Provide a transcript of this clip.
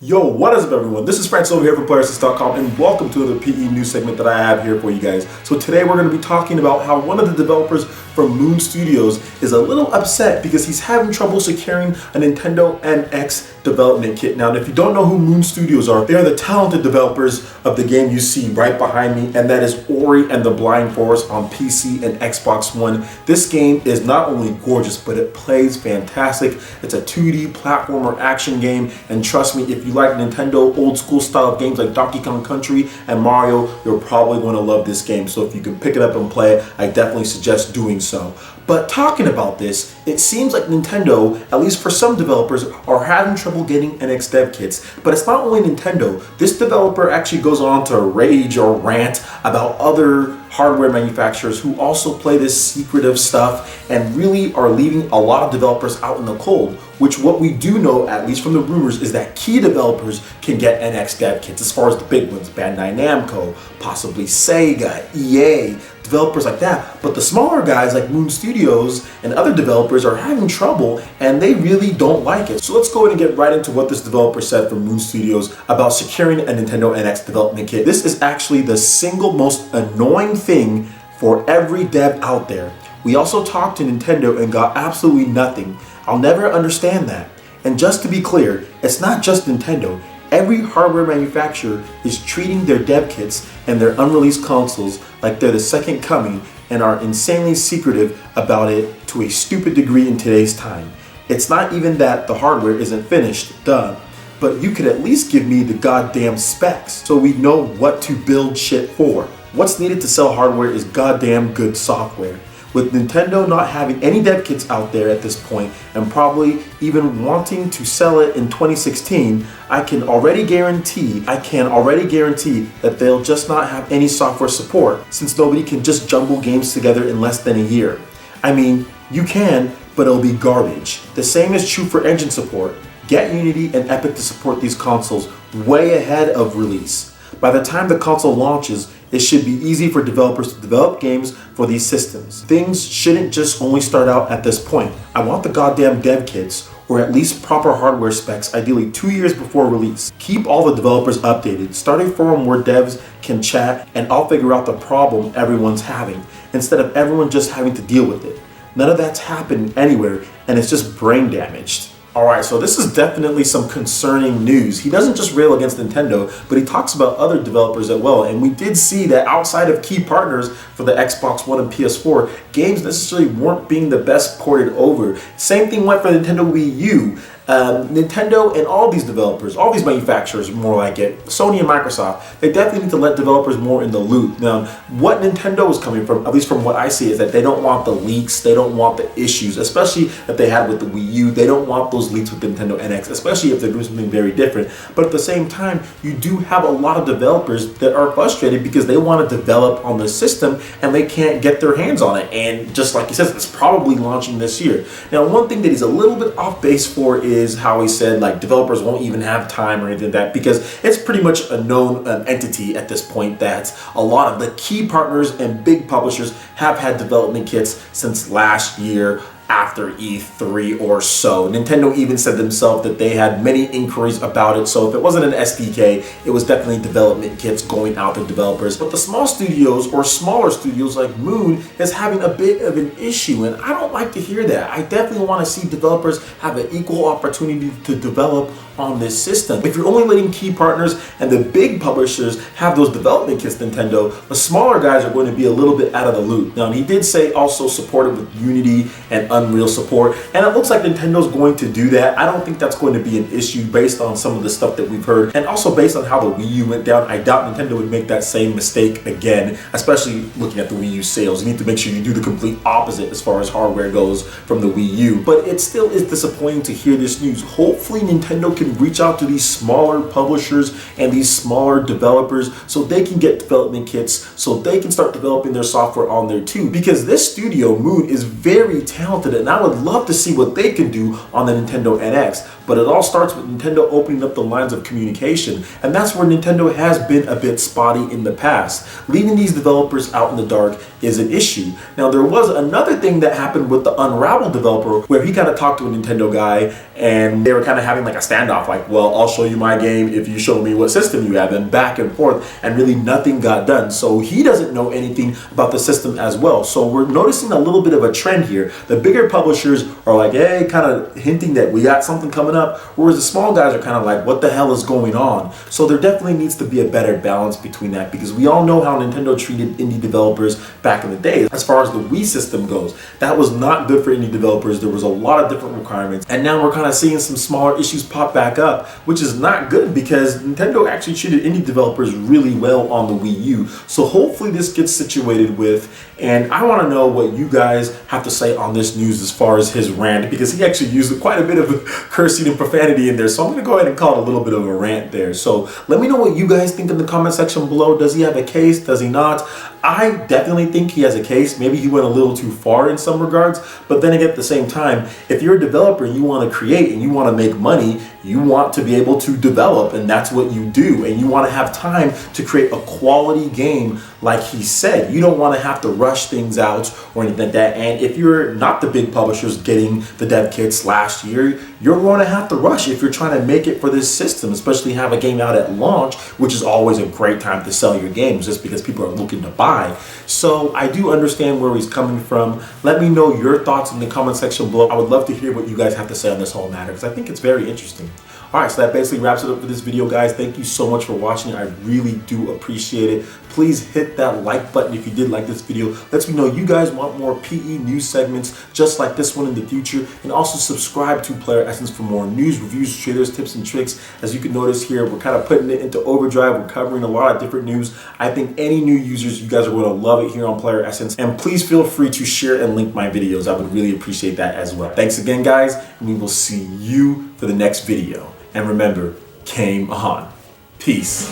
Yo, what is up everyone? This is Francis over here from PlayerEssence.com and welcome to the PE news segment that I have here for you guys. So today we're going to be talking about how one of the developers from Moon Studios is a little upset because he's having trouble securing a Nintendo NX development kit. Now, if you don't know who Moon Studios are, they are the talented developers of the game you see right behind me, and that is Ori and the Blind Forest on PC and Xbox One. This game is not only gorgeous, but it plays fantastic. It's a 2D platformer action game, and trust me, if you like Nintendo old school style games like Donkey Kong Country and Mario, you're probably going to love this game. So if you can pick it up and play it, I definitely suggest doing so. But talking about this, it seems like Nintendo, at least for some developers, are having trouble getting NX dev kits. But it's not only Nintendo. This developer actually goes on to rage or rant about other hardware manufacturers who also play this secretive stuff and really are leaving a lot of developers out in the cold, which what we do know, at least from the rumors, is that key developers can get NX dev kits as far as the big ones, Bandai Namco, possibly Sega, EA, developers like that. But the smaller guys like Moon Studios and other developers are having trouble and they really don't like it. So let's go ahead and get right into what this developer said from Moon Studios about securing a Nintendo NX development kit. This is actually the single most annoying thing for every dev out there. We also talked to Nintendo and got absolutely nothing. I'll never understand that. And just to be clear, it's not just Nintendo. Every hardware manufacturer is treating their dev kits and their unreleased consoles like they're the second coming and are insanely secretive about it to a stupid degree in today's time. It's not even that the hardware isn't finished, duh, but you could at least give me the goddamn specs so we know what to build shit for. What's needed to sell hardware is goddamn good software. With Nintendo not having any dev kits out there at this point and probably even wanting to sell it in 2016, I can already guarantee that they'll just not have any software support since nobody can just jumble games together in less than a year. I mean, you can, but it'll be garbage. The same is true for engine support. Get Unity and Epic to support these consoles way ahead of release. By the time the console launches, it should be easy for developers to develop games for these systems. Things shouldn't just only start out at this point. I want the goddamn dev kits, or at least proper hardware specs, ideally 2 years before release. Keep all the developers updated. Start a forum where devs can chat and I'll figure out the problem everyone's having, instead of everyone just having to deal with it. None of that's happening anywhere, and it's just brain damaged. Alright, so this is definitely some concerning news. He doesn't just rail against Nintendo, but he talks about other developers as well. And we did see that outside of key partners for the Xbox One and PS4, games necessarily weren't being the best ported over. Same thing went for Nintendo Wii U. Nintendo and all these developers, all these manufacturers, more like it, Sony and Microsoft, they definitely need to let developers more in the loop. Now, what Nintendo is coming from, at least from what I see, is that they don't want the leaks, they don't want the issues, especially that they had with the Wii U. They don't want those leaks with Nintendo NX, especially if they're doing something very different. But at the same time, you do have a lot of developers that are frustrated because they want to develop on the system and they can't get their hands on it. And just like he says, it's probably launching this year. Now, one thing that he's a little bit off base for is how he said like developers won't even have time or anything like that, because it's pretty much a known entity at this point that a lot of the key partners and big publishers have had development kits since last year after E3 or so. Nintendo even said themselves that they had many inquiries about it, so if it wasn't an SDK, it was definitely development kits going out to developers. But the small studios or smaller studios like Moon is having a bit of an issue, and I don't like to hear that. I definitely want to see developers have an equal opportunity to develop on this system. If you're only letting key partners and the big publishers have those development kits, Nintendo, the smaller guys are going to be a little bit out of the loop. Now, he did say also supported with Unity and Unreal support, and it looks like Nintendo's going to do that. I don't think that's going to be an issue based on some of the stuff that we've heard, and also based on how the Wii U went down. I doubt Nintendo would make that same mistake again, especially looking at the Wii U sales. You need to make sure you do the complete opposite as far as hardware goes from the Wii U. But it still is disappointing to hear this news. Hopefully Nintendo can reach out to these smaller publishers and these smaller developers so they can get development kits, so they can start developing their software on there too. Because this studio, Moon, is very talented, and I would love to see what they can do on the Nintendo NX. but it all starts with Nintendo opening up the lines of communication, and that's where Nintendo has been a bit spotty in the past. Leaving these developers out in the dark is an issue. Now, there was another thing that happened with the Unravel developer where he kind of talked to a Nintendo guy and they were kind of having like a standoff, like, well, I'll show you my game if you show me what system you have, and back and forth, and really nothing got done. So he doesn't know anything about the system as well. So we're noticing a little bit of a trend here. The bigger publishers are like, hey, kind of hinting that we got something coming up, whereas the small guys are kind of like, what the hell is going on? So there definitely needs to be a better balance between that, because we all know how Nintendo treated indie developers back in the day. As far as the Wii system goes, that was not good for indie developers. There was a lot of different requirements, and now we're kind of seeing some smaller issues pop back up, which is not good because Nintendo actually treated indie developers really well on the Wii U. So hopefully this gets situated with, and I want to know what you guys have to say on this news as far as his rant, because he actually used quite a bit of cursing and profanity in there. So I'm going to go ahead and call it a little bit of a rant there. So let me know what you guys think in the comment section below. Does he have a case? Does he not? I definitely think he has a case. Maybe he went a little too far in some regards, but then again, at the same time, if you're a developer and you want to create and you want to make money, you want to be able to develop, and that's what you do, and you want to have time to create a quality game. Like he said, you don't want to have to rush things out or anything like that. And if you're not the big publishers getting the dev kits last year, you're going to have to rush if you're trying to make it for this system, especially have a game out at launch, which is always a great time to sell your games just because people are looking to buy. So I do understand where he's coming from. Let me know your thoughts in the comment section below. I would love to hear what you guys have to say on this whole matter, because I think it's very interesting. Alright, so that basically wraps it up for this video, guys. Thank you so much for watching. I really do appreciate it. Please hit that like button if you did like this video. Lets me know you guys want more PE news segments just like this one in the future. And also subscribe to PlayerEssence for more news, reviews, trailers, tips, and tricks. As you can notice here, we're kind of putting it into overdrive. We're covering a lot of different news. I think any new users, you guys are going to love it here on PlayerEssence. And please feel free to share and link my videos. I would really appreciate that as well. Thanks again, guys, and we will see you for the next video. And remember, game on. Peace.